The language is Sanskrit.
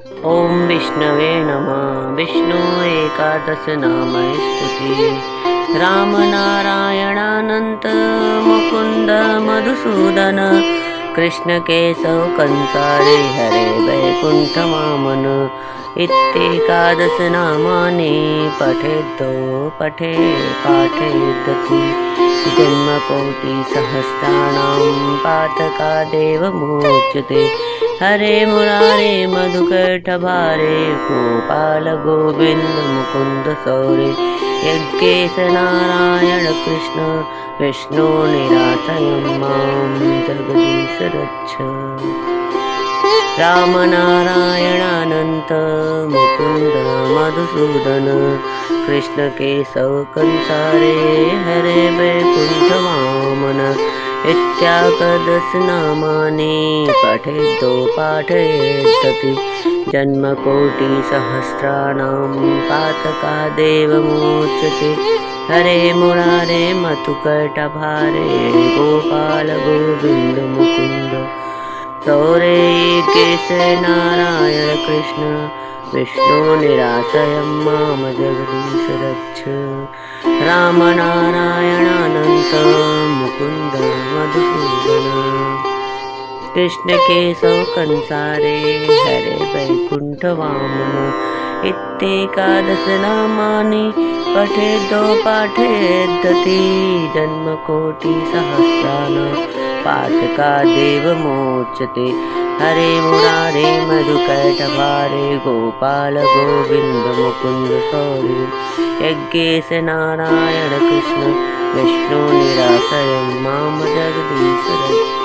ॐ विष्णवे नमः। विष्णु एकादश नामैः स्तुति। राम नारायणानन्त मुकुन्द मधुसूदन कृष्ण केशव कंसारे हरे वैकुण्ठ वामन इत्येकादश नामानि पठेद्दो पठे पाठेदति जन्मकोटिसहस्राणां पातकादेव मोच्यते। हरे मुरारे मधुकैटभारे गोपाल गोविन्द मुकुन्द सौरे यज्ञेश नारायण कृष्ण विष्णु निरासयं मां जगदीश रक्ष। राम नारायणानन्त मुकुन्द मधुसूदन कृष्ण केशव कंसारे हरे वैकुण्ठ वामन इत्याकादश नामानि पठेद्दो पाठयेदति जन्मकोटिसहस्राणां पातकादेव मोच्यते। हरे मुरारे मधुकैटभारे गोपाल गोविन्द मुकुन्द सौरे केश नारायण कृष्ण विष्णु निरासयं मां जगदीश रक्ष। राम नारायणानन्त मुकुन्द मधुसूदन कृष्ण केशव कंसारे हरे वैकुण्ठ वामन इत्येकादश नामानि पठेद्दो पाठेदति जन्मकोटिसहस्राणां पातकादेव मोच्यते। हरे मुरारे मधुकैटभारे गोपाल गोविन्द मुकुन्द सौरे यज्ञेश नारायण कृष्ण विष्णु निरासयं मां जगदीश रक्ष।